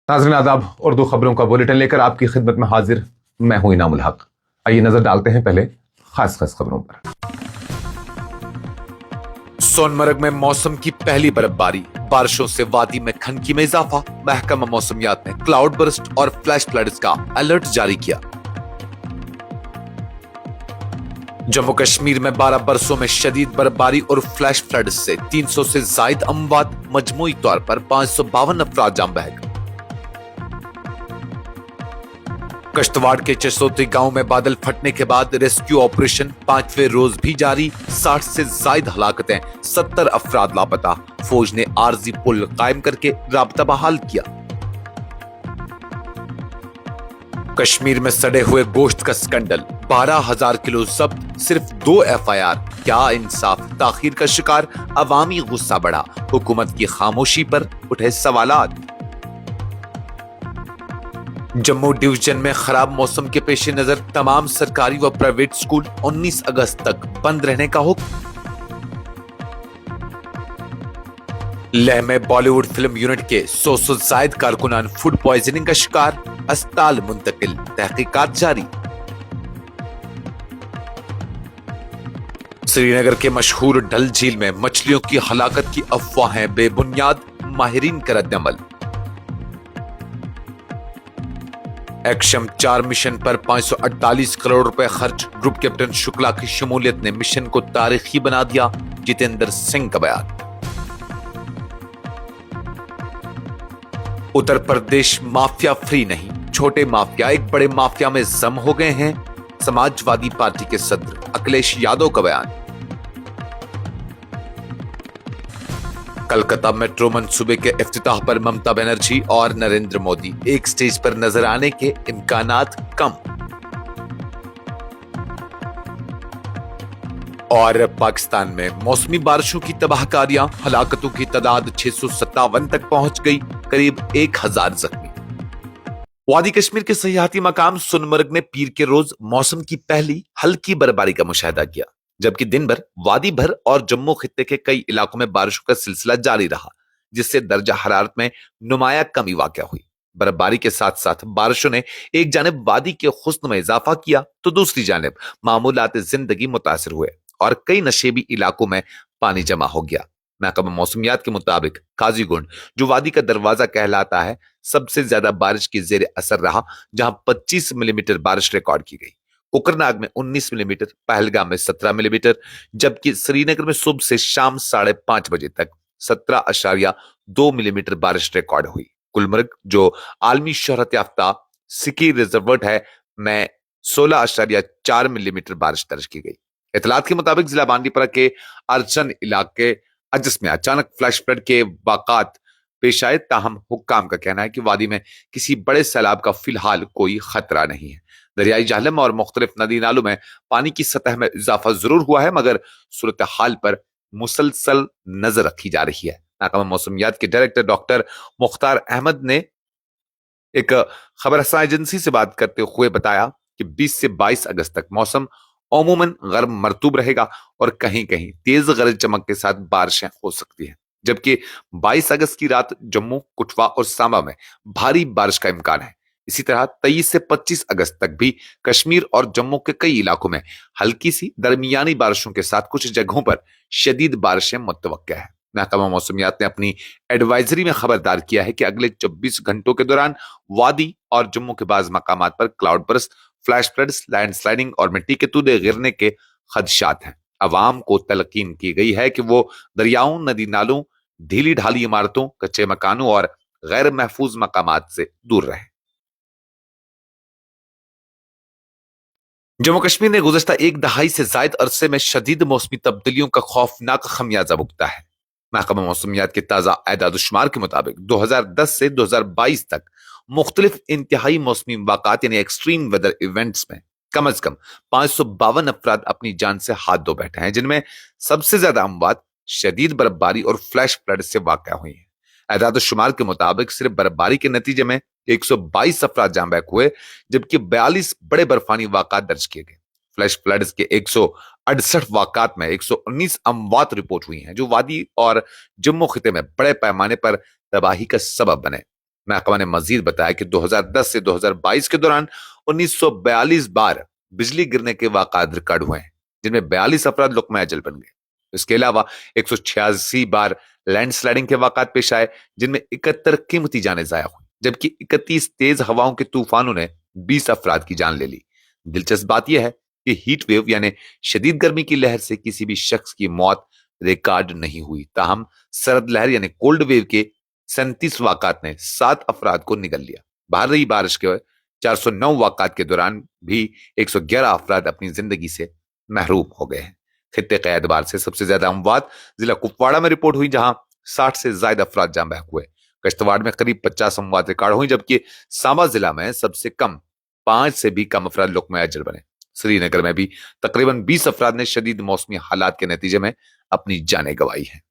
नाज़रीन आदाब, उर्दू खबरों का बुलेटिन लेकर आपकी खिदमत में हाजिर मैं हूं इनामुल हक। आइए नजर डालते हैं पहले खास खबरों पर। सोनमर्ग में मौसम की पहली बर्फबारी, बारिशों से वादी में खनकी में इजाफा। महकमा मौसमियात ने क्लाउड बर्स्ट और फ्लैश फ्लड्स का अलर्ट जारी किया। जम्मू कश्मीर में 12 बरसों में शदीद बर्फबारी और फ्लैश फ्लड से 300 से जायद अमवात, मजमूई तौर पर 552 अफराद जान बह गए। कश्तवाड़ के चसोती गांव में बादल फटने के बाद रेस्क्यू ऑपरेशन 5वें रोज भी जारी। 60 से जायद हलाकतें, 70 अफराद लापता। फौज ने आरजी पुल कायम करके राबता बहाल किया। कश्मीर में सड़े हुए गोश्त का स्कैंडल, 12,000 किलो जब्त, सिर्फ 2 FIR। क्या इंसाफ ताखीर का शिकार, अवामी गुस्सा बढ़ा। हुकूमत की खामोशी पर उठे सवालात। जम्मू डिवीजन में खराब मौसम के पेश नजर तमाम सरकारी व प्राइवेट स्कूल 19 अगस्त तक बंद रहने का हुक्म। लेह में बॉलीवुड फिल्म यूनिट के 100 से जायद कारकुनान फूड पॉइजनिंग का शिकार, अस्पताल मुंतकिल, तहकीकात जारी। श्रीनगर के मशहूर डल झील में मछलियों की हलाकत की अफवाहें बेबुनियाद, माहिरीन का रद्द-ए-अमल। एक्शम 4 मिशन पर 548 करोड़ रुपए खर्च, ग्रुप कैप्टन शुक्ला की शमूलियत ने मिशन को तारीखी बना दिया। जितेंद्र सिंह का बयान। उत्तर प्रदेश माफिया फ्री नहीं, छोटे माफिया एक बड़े माफिया में जम हो गए हैं। समाजवादी पार्टी के सदर अखिलेश यादव का बयान। कलकत्ता मेट्रो मंसूबे के इफ्तिताह पर ममता बनर्जी और नरेंद्र मोदी, एक स्टेज पर नजर आने के इम्कानात कम। और पाकिस्तान में मौसमी बारिशों की तबाहकारियां, हलाकतों की तादाद 657 तक पहुंच गई, करीब 1000 जख्मी। वादी कश्मीर के सयाहती मकाम सोनमर्ग में पीर के रोज मौसम की पहली हल्की बर्फबारी का मुशाहिदा किया, जबकि दिन भर वादी भर और जम्मू खित्ते के कई इलाकों में बारिशों का सिलसिला जारी रहा, जिससे दर्जा हरारत में नुमाया कमी वाक़या हुई। बर्फबारी के साथ साथ बारिशों ने एक जानिब वादी के हुस्न में इजाफा किया तो दूसरी जानिब मामूलात जिंदगी मुतासिर हुए और कई नशेबी इलाकों में पानी जमा हो गया। महकमा मौसमियात के मुताबिक काजीगुंड, जो वादी का दरवाजा कहलाता है, सबसे ज्यादा बारिश की जेर असर रहा, जहां 25 मिलीमीटर बारिश रिकॉर्ड की गई। कोकरनाग में 19 मिलीमीटर, पहलगाम में 17 मिलीमीटर, जबकि श्रीनगर में सुबह से शाम 5:30 बजे तक 17.2 मिलीमीटर बारिश रिकॉर्ड हुई। गुलमर्ग, जो आलमी शोहरत याफ्ता सिकी रिजर्वर्ट है, में 16.4 मिलीमीटर बारिश दर्ज की गई। इतलात के मुताबिक जिला बांडीपुरा के अर्चन इलाके अजस में अचानक फ्लैश फ्लड के वाक़ात पेश आए, ताहम हुक्काम का कहना है कि वादी में किसी बड़े सैलाब का फिलहाल कोई खतरा नहीं है। दरियाई जाहलम और मुख्तलिफ नदी नालों में पानी की सतह में इजाफा जरूर हुआ है, मगर सूरत हाल पर मुसलसल नजर रखी जा रही है। महकमा मौसमियात के डायरेक्टर डॉक्टर मुख्तार अहमद ने एक खबर एजेंसी से बात करते हुए बताया कि 20 से 22 अगस्त तक मौसम अमूमन गर्म मरतूब रहेगा और कहीं कहीं तेज गरज चमक के साथ बारिशें हो सकती हैं, जबकि 22 अगस्त की रात जम्मू, कठुआ और सांबा में भारी बारिश का इम्कान है। इसी तरह 23 से 25 अगस्त तक भी कश्मीर और जम्मू के कई इलाकों में हल्की सी दरमियानी बारिशों के साथ कुछ जगहों पर शदीद बारिशें मुतवक्किल है। महकमा मौसमियात ने अपनी एडवाइजरी में खबरदार किया है कि अगले 24 घंटों के दौरान वादी और जम्मू के बाज मकामात पर cloud burst, flash floods, landsliding और मिट्टी के तूदे गिरने के खदशात हैं। अवाम को तलकीन की गई है कि वो दरियाओं, नदी नालों, ढीली ढाली इमारतों, कच्चे मकानों और गैर महफूज मकामात से दूर रहें। जम्मू कश्मीर ने गुज़श्ता एक दहाई से जायद अरसे में शदीद मौसमी तब्दीलियों का खौफनाक खमियाजा भुगता है। महकमा मौसमियात के ताज़ा एदाद-ओ-शुमार के मुताबिक 2010 से 2022 तक मुख्तलिफ इंतहाई मौसमी वाक़ात यानी एक्सट्रीम वेदर इवेंट्स में कम अज कम 552 अफराद अपनी जान से हाथ धो बैठे हैं, जिनमें सबसे ज्यादा अमवात शदीद बर्फबारी और फ्लैश फ्लड से वाक़या हुई है। एदाद-ओ-शुमार के मुताबिक सिर्फ बर्फबारी के नतीजे में 122 अफराद जान बहक हुए, जबकि 42 बड़े बर्फानी वाक़ात दर्ज किए गए। फ्लैश फ्लड्स के 168 वाक़ात में 119 अमवात रिपोर्ट हुई हैं, जो वादी और जम्मू खिते में बड़े पैमाने पर तबाही का सबब बने। महकमा ने मजीद बताया कि 2010 से 2022 के दौरान 1942 बार बिजली गिरने के वाक़ात रिकॉर्ड हुए हैं, जिनमें 42 अफराद लुक़मा अजल बन गए। इसके अलावा 186 बार लैंडस्लाइडिंग के वाक़ात पेश आए, जिनमें 71 कीमती जानें ज़ाया हुई, जबकि 31 तेज हवाओं के तूफानों ने 20 अफराद की जान ले ली। दिलचस्प बात यह है कि हीट वेव यानी शदीद गर्मी की लहर से किसी भी शख्स की मौत रिकॉर्ड नहीं हुई, ताहम सर्द लहर यानी कोल्ड वेव के 37 वाक़ात ने 7 अफराद को निगल लिया। बाहर रही बारिश के 409 वाक़ात के दौरान भी 111 अफराद अपनी जिंदगी से महरूम हो गए हैं। खित्ते के एतबार से सबसे ज्यादा अमवात जिला कुपवाड़ा में रिपोर्ट हुई, जहां 60 से ज्यादा अफराद जाँ बहक हुए। कश्तवाड़ में करीब 50 अमवात रिकॉर्ड हुई, जबकि सांबा जिला में सबसे कम 5 से भी कम अफराद लुक़मा अजल बने। श्रीनगर में भी तकरीबन 20 अफराद ने शदीद मौसमी हालात के नतीजे में अपनी जानें गंवाई हैं।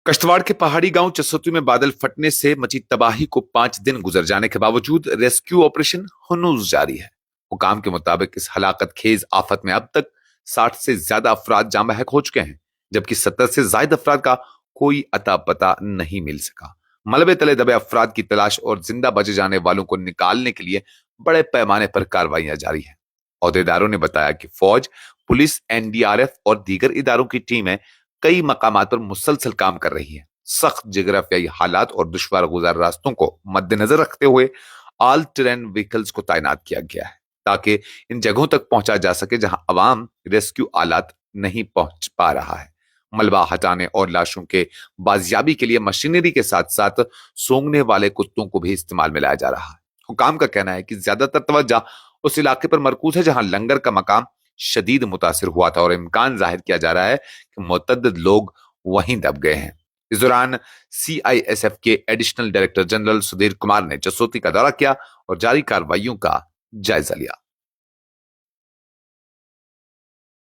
कश्तवाड़ के पहाड़ी गांव चसोती में बादल फटने से मची तबाही को 5 दिन गुजर जाने के बावजूद रेस्क्यू ऑपरेशन हनूज जारी है। हुकाम के मुताबिक इस हलाकत खेज आफत में अब तक 60 से ज्यादा अफराद जाँ बहक हो चुके हैं, जबकि 70 से ज्यादा अफराद का कोई अता पता नहीं मिल सका। मलबे तले दबे अफराद की तलाश और जिंदा बचे जाने वालों को निकालने के लिए बड़े पैमाने पर कार्रवाइयां जारी हैं। अहदेदारों ने बताया कि फौज, पुलिस, एनडीआरएफ और दीगर इदारों की टीमें कई मकामात पर मुसलसल काम कर रही है। सख्त जोग्राफियाई हालात और दुश्वार गुजार रास्तों को मद्देनजर रखते हुए ऑल टेरेन व्हीकल्स को तैनात किया गया है, ताकि इन जगहों तक पहुंचा जा सके जहां अवाम रेस्क्यू आलात नहीं पहुंच पा रहा है। मलबा हटाने और लाशों के बाजियाबी के लिए मशीनरी के साथ साथ सूंघने वाले कुत्तों को भी इस्तेमाल में लाया जा रहा है। हुकाम का कहना है कि ज्यादातर तवज्जो उस इलाके पर मरकूज है जहां लंगर का मकाम शदीद मुतासिर हुआ था और इम्कान जाहिर किया जा रहा है कि मुतअद्दिद लोग वहीं दब गए हैं। इस दौरान CISF के additional director general Sudhir Kumar ने जसोती का दौरा किया और जारी कार्रवाइयों का जायजा लिया।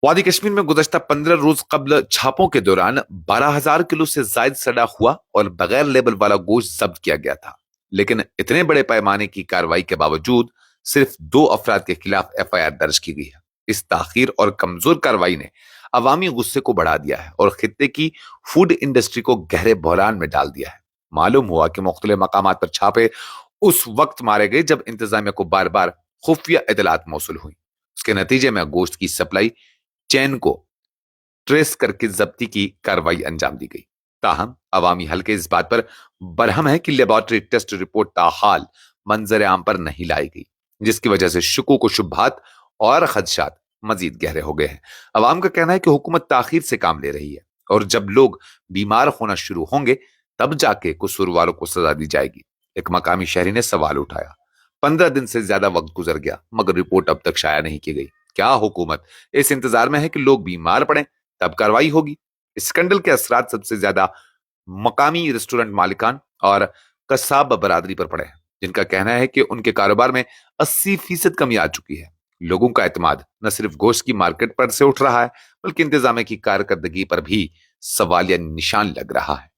वादी कश्मीर में गुज़श्ता 15 रोज कबल छापों के दौरान 12,000 किलो से जायद सड़ा हुआ और बगैर लेबल वाला गोश्त जब्त किया गया था, लेकिन इतने बड़े पैमाने की कार्रवाई के बावजूद सिर्फ 2 अफराद के खिलाफ FIR दर्ज की गई है। इस ताखीर और कमजोर कार्रवाई ने अवामी गुस्से को बढ़ा दिया है और खित्ते की फूड इंडस्ट्री को गहरे बहरान में डाल दिया है। मालूम हुआ कि मुख्तलिफ मकामात पर छापे उस वक्त मारे गए जब इंतजामिया को बार बार खुफिया इतलात मौसूल हुई। उसके नतीजे में गोश्त की सप्लाई चैन को ट्रेस करके जब्ती की कार्रवाई अंजाम दी गई। ताहम अवामी हल्के इस बात पर बरहम है कि लेबोरेटरी टेस्ट रिपोर्ट ताहाल मंजर आम पर नहीं लाई गई, जिसकी वजह से शुकूक व शुबहात और खदशात मजीद गहरे हो गए हैं। अवाम का कहना है कि हुकूमत ताखीर से काम ले रही है और जब लोग बीमार होना शुरू होंगे तब जाके कसूरवारों को सजा दी जाएगी। एक मकामी शहरी ने सवाल उठाया, 15 दिन से ज्यादा वक्त गुजर गया मगर रिपोर्ट अब तक शाया नहीं की गई। क्या हुकूमत इस इंतजार में है कि लोग बीमार पड़े तब कार्रवाई होगी? इस स्कैंडल के असरात सबसे ज्यादा मकामी रेस्टोरेंट मालिकान और कसाब बरादरी पर पड़े हैं, जिनका कहना है कि उनके कारोबार में 80% कमी आ चुकी है। लोगों का एतमाद न सिर्फ गोश्त की मार्केट पर से उठ रहा है बल्कि इंतजामिया की कारकर्दगी पर भी सवालिया निशान लग रहा है।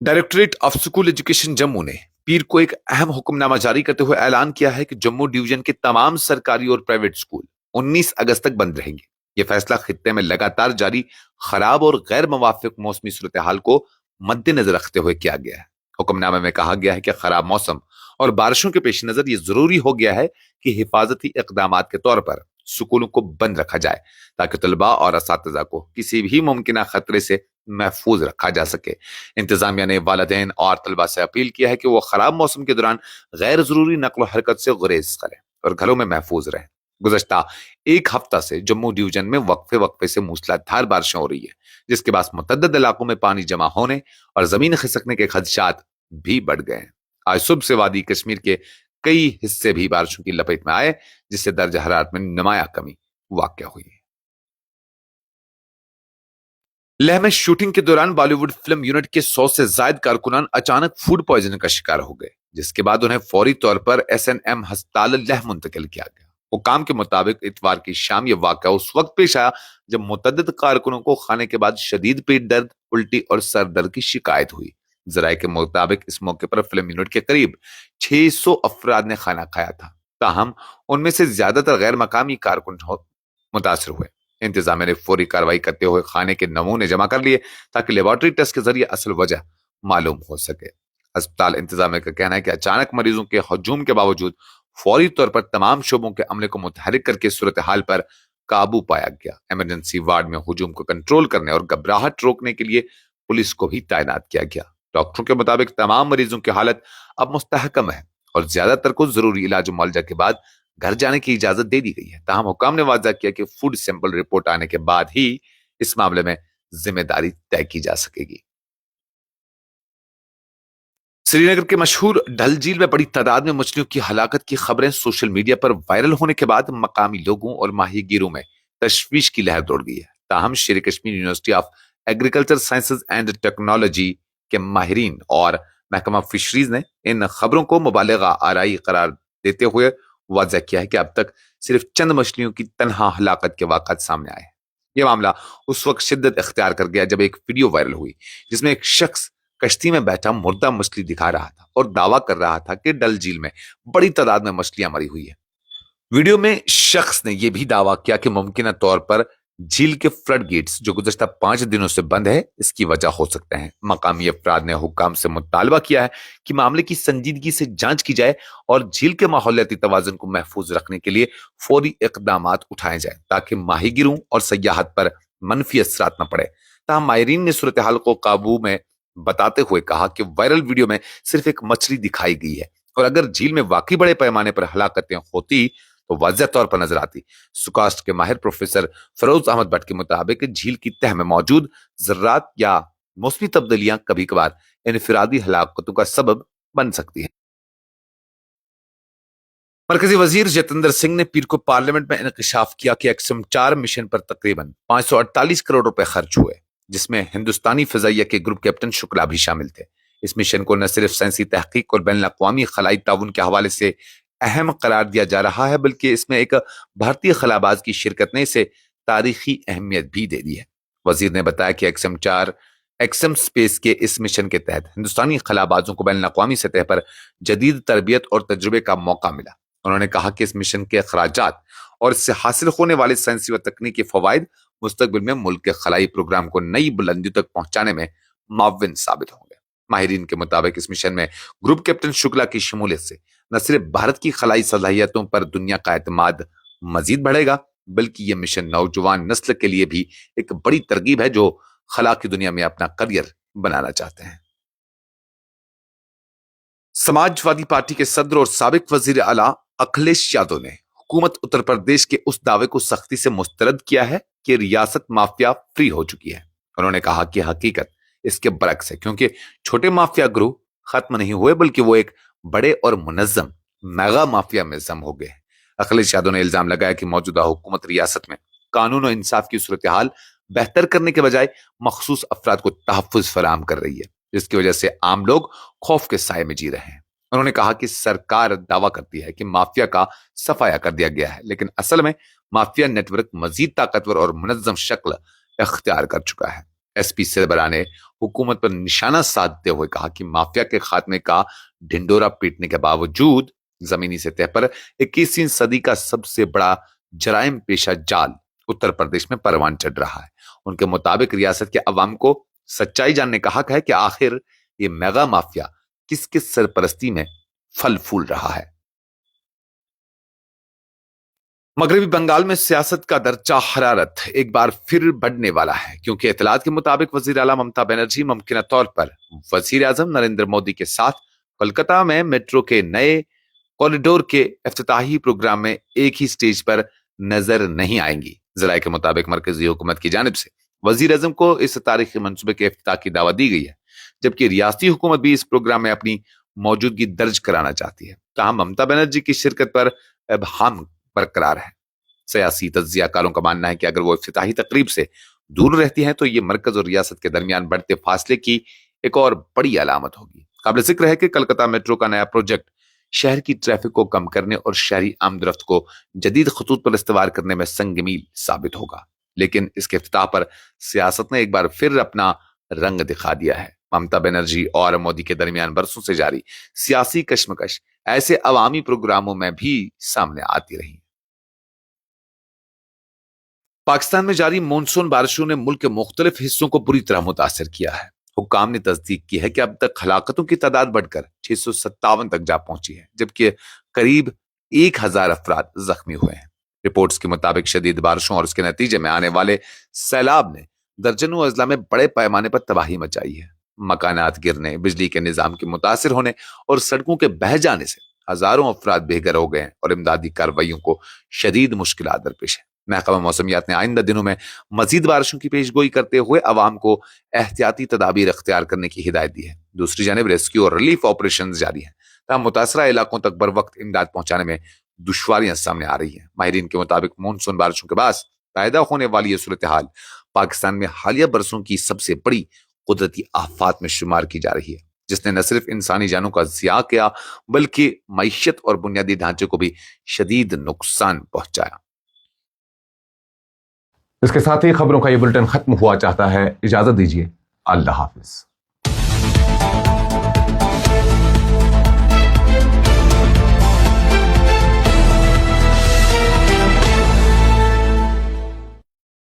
Directorate of school education Jammu ने पीर को एक अहम हुक्मनामा जारी करते हुए ऐलान किया है कि जम्मू डिवीजन के तमाम सरकारी और प्राइवेट स्कूल 19 अगस्त तक बंद रहेंगे। यह फैसला खित्ते में लगातार जारी खराब और गैर मुवाफिक मौसमी सूरत हाल को मद्देनजर रखते हुए किया गया है। हुक्मनामे में कहा गया है कि खराब मौसम और बारिशों के पेश नजर यह जरूरी हो गया है कि हिफाजती इकदाम के तौर पर स्कूलों को बंद रखा जाए ताकि तलबा और असातिज़ा को किसी भी मुमकिन खतरे से महफूज रखा जा सके। इंतजामिया ने वालिदैन और तलबा से अपील किया है कि वो खराब मौसम के दौरान गैर जरूरी नकलो हरकत से गुरेज करें और घरों में महफूज रहें। गुज़श्ता एक हफ्ता से जम्मू डिवीजन में वक्फे वक्फे से मूसलाधार बारिशें हो रही है, जिसके बाद मुतअद्दिद इलाकों में पानी जमा होने और जमीन खिसकने के खदशात भी बढ़ गए हैं। आज सुबह से वादी कश्मीर के कई हिस्से भी बारिशों की लपेट में आए, जिससे दर्ज हरारत में नुमाया कमी वाक़या हुई है। लेह में शूटिंग के दौरान बॉलीवुड फिल्म यूनिट के 100 से ज्यादा कारकुनान अचानक फूड पॉइजनिंग का शिकार हो गए, जिसके बाद उन्हें फौरी तौर पर SNM अस्पताल लेह मुंतकिल किया गया। हुकाम के मुताबिक इतवार की शाम यह वाक़या उस वक्त पेश आया जब मुतअद्दिद कारकुनों को खाने के बाद शदीद पेट दर्द, उल्टी और सर दर्द की शिकायत हुई। जराये के मुताबिक इस मौके पर फिल्म यूनिट के करीब 600 अफराद ने खाना खाया था, ताहम उनमें से ज्यादातर गैर मकामी कारकुन मुतासर हुए। इंतजामिया ने फौरी कार्रवाई करते हुए खाने के नमूने जमा कर लिए ताकि लेबोरेटरी टेस्ट के जरिए असल वजह मालूम हो सके। अस्पताल इंतजामिया का कहना है कि अचानक मरीजों के हजूम के बावजूद फौरी तौर पर तमाम शोबों के अमले को मुतहरिक करके सूरत हाल पर काबू पाया गया। इमरजेंसी वार्ड में हजूम को कंट्रोल करने और घबराहट रोकने के लिए पुलिस को भी तैनात किया गया। डॉक्टरों के मुताबिक तमाम मरीजों की हालत अब मुस्तहकम है और ज्यादातर को जरूरी इलाज और मुआवजा के बाद घर जाने की इजाजत दे दी गई है। ताहम हुकाम ने वादा किया कि फूड सैंपल रिपोर्ट आने के बाद ही इस मामले में जिम्मेदारी तय की जा सकेगी। श्रीनगर के मशहूर डल झील में बड़ी तादाद में मछलियों की हलाकत की खबरें सोशल मीडिया पर वायरल होने के बाद मकामी लोगों और माहीगीरों में तशवीश की लहर दौड़ गई है। ताहम शेर Kashmir university of agriculture sciences and technology के माहिरीन और महकमा फिशरीज ने इन खबरों को मुबालिगा आराई करार देते हुए वाज़ह किया है कि अब तक सिर्फ चंद मछलियों की तनहा हलाकत के वाक़ात सामने आए हैं। यह मामला उस वक्त शिद्दत इख्तियार कर गया जब एक वीडियो वायरल हुई जिसमें एक शख्स कश्ती में बैठा मुर्दा मछली दिखा रहा था और दावा कर रहा था कि डल झील में बड़ी तादाद में मछलियां मरी हुई है। वीडियो में शख्स ने यह भी दावा किया कि मुमकिन तौर पर झील के फ्लड गेट्स जो गुज़श्ता 5 दिनों से बंद है इसकी वजह हो सकते हैं। मकामी अफराद ने हुक्काम से मुतालबा किया है कि मामले की संजीदगी से जांच की जाए और झील के माहौलियाती तवाज़ुन को महफूज रखने के लिए फौरी इक़दामात उठाए जाए ताकि माहीगिरों और सयाहत पर मनफी असरात न पड़े। ताहम माहिरीन ने सूरत हाल को काबू में बताते हुए कहा कि वायरल वीडियो में सिर्फ एक मछली दिखाई गई है और अगर झील में वाकई बड़े पैमाने पर हलाकतें होती तो वाज़ह तौर पर नजर आती। सुकास्ट के माहिर प्रोफेसर फरोज अहमद भट्ट के मुताबिक झील की तह में मौजूद ज़र्रात या मौसमी तब्दीलियां कभी कभार इनफिरादी हलाकतों का सबब बन सकती है। मरकजी वजीर जतेंद्र सिंह ने पीर को पार्लियामेंट में इंकशाफ किया कि XM4 मिशन पर तकरीबन 548 करोड़ रुपए खर्च हुए जिसमें हिंदुस्तानी फिजाइया के ग्रुप कैप्टन शुक्ला भी शामिल थे। इस मिशन को न सिर्फ साइंसी तहकीक और बैन अवी खलाई ताउन के हवाले से अहम करार दिया जा रहा है बल्कि इसमें एक भारतीय खलाबाज की शिरकत ने इसे तारीखी अहमियत भी दे दी है। वजीर ने बताया कि XM4 एक्सएम स्पेस के इस मिशन के तहत हिंदुस्तानी खलाबाजों को बैन अवी सतह पर जदीद तरबियत और तजुर्बे का मौका मिला। उन्होंने कहा कि इस मिशन के अखराजात और इससे हासिल होने वाले साइंसी व तकनीकी फवाइद मुस्तकबिल में मुल्क के खलाई प्रोग्राम को नई बुलंदियों तक पहुंचाने में मुआविन साबित होंगे। माहिरीन के मुताबिक इस मिशन में ग्रुप कैप्टन शुक्ला की शमूलियत से न सिर्फ भारत की खलाई सलाहियतों पर दुनिया का एतमाद मजीद बढ़ेगा बल्कि यह मिशन नौजवान नस्ल के लिए भी एक बड़ी तरगीब है जो खला की दुनिया में अपना करियर बनाना चाहते हैं। समाजवादी पार्टी के सदर और साबिक वजीर आला अखिलेश यादव ने हुकूमत उत्तर प्रदेश के उस दावे को सख्ती से मुस्तरद किया है कि रियासत माफिया फ्री हो चुकी है। उन्होंने कहा कि हकीकत इसके बरक्स है क्योंकि छोटे माफिया ग्रुप खत्म नहीं हुए बल्कि वो एक बड़े और मुनज्जम मेगा माफिया में जम हो गए। अखिलेश यादव ने इल्जाम लगाया कि मौजूदा हुकूमत रियासत में कानून और इंसाफ की सूरत हाल बेहतर करने के बजाय मखसूस अफराद को तहफ्फुज फराहम कर रही है जिसकी वजह से आम लोग खौफ के साए में जी रहे हैं। उन्होंने कहा कि सरकार दावा करती है कि माफिया का सफाया कर दिया गया है लेकिन असल में माफिया नेटवर्क मजीद ताकतवर और मुनज्जम शक्ल इख्तियार कर चुका है। SP सरबराह ने हुकूमत पर निशाना साधते हुए कहा कि माफिया के खात्मे का ढिंडोरा पीटने के बावजूद जमीनी सतह पर 21वीं सदी का सबसे बड़ा जराइम पेशा जाल उत्तर प्रदेश में परवान चढ़ रहा है। उनके मुताबिक रियासत के अवाम को सच्चाई जानने का हक है कि आखिर ये मेगा माफिया किस किस सरपरस्ती में फल फूल रहा है। मगरबी बंगाल में सियासत का दर्जा हरारत एक बार फिर बढ़ने वाला है क्योंकि इतलात के मुताबिक वजीर आला ममता बनर्जी मुमकिन तौर पर वजीर आजम नरेंद्र मोदी के साथ कोलकाता में मेट्रो के नए कॉरिडोर के इफ्तिताही प्रोग्राम में एक ही स्टेज पर नजर नहीं आएंगी। जराये के मुताबिक मरकजी हुकूमत की जानिब से वजीर आजम को इस तारीखी मंसूबे के इफ्तिताह की दावत दी गई है जबकि रियासती हुकूमत भी इस प्रोग्राम में अपनी मौजूदगी दर्ज कराना चाहती है। ताहम ममता बनर्जी की शिरकत पर इब्हाम बरकरार है। सियासी तज्जियाकारों का मानना है कि अगर वो इफ्तिताही तकरीब से दूर रहती हैं तो ये मरकज और रियासत के दरमियान बढ़ते फासले की एक और बड़ी अलामत होगी। काबिल जिक्र है कि कलकत्ता मेट्रो का नया प्रोजेक्ट शहर की ट्रैफिक को कम करने और शहरी आमदरफ्त को जदीद खतूत पर इस्तेमाल करने में संगमील साबित होगा लेकिन इसके इफ्तिताह पर सियासत ने एक बार फिर अपना रंग दिखा दिया है। ममता बनर्जी और मोदी के दरमियान बरसों से जारी सियासी कश्मकश ऐसे अवामी प्रोग्रामों में भी सामने आती रही। पाकिस्तान में जारी मानसून बारिशों ने मुल्क के मुख्तलिफ हिस्सों को बुरी तरह मुतासर किया है। حکام نے تصدیق کی ہے کہ اب تک ہلاکتوں کی تعداد بڑھ کر 657 تک جا پہنچی ہے، جبکہ قریب 1000 افراد زخمی ہوئے ہیں۔ رپورٹس کے مطابق شدید بارشوں اور اس کے نتیجے میں آنے والے سیلاب نے درجنوں اضلاع میں بڑے پیمانے پر تباہی مچائی ہے۔ مکانات گرنے، بجلی کے نظام کے متاثر ہونے اور سڑکوں کے بہہ جانے سے ہزاروں افراد بے گھر ہو گئے ہیں اور امدادی کارروائیوں کو شدید مشکلات درپیش ہیں۔ محکمہ موسمیات نے آئندہ دنوں میں مزید بارشوں کی پیش گوئی کرتے ہوئے عوام کو احتیاطی تدابیر اختیار کرنے کی ہدایت دی ہے۔ دوسری جانب ریسکیو اور ریلیف آپریشن جاری ہیں تاہم متاثرہ علاقوں تک بر وقت امداد پہنچانے میں دشواریاں سامنے آ رہی ہیں۔ ماہرین کے مطابق مونسون بارشوں کے باعث پیدا ہونے والی یہ صورتحال پاکستان میں حالیہ برسوں کی سب سے بڑی قدرتی آفات میں شمار کی جا رہی ہے، جس نے نہ صرف انسانی جانوں کا ضیاع کیا بلکہ معیشت اور بنیادی ڈھانچے کو بھی شدید نقصان پہنچایا۔ اس کے ساتھ ہی خبروں کا یہ بلٹن ختم ہوا چاہتا ہے۔ اجازت دیجیے، اللہ حافظ۔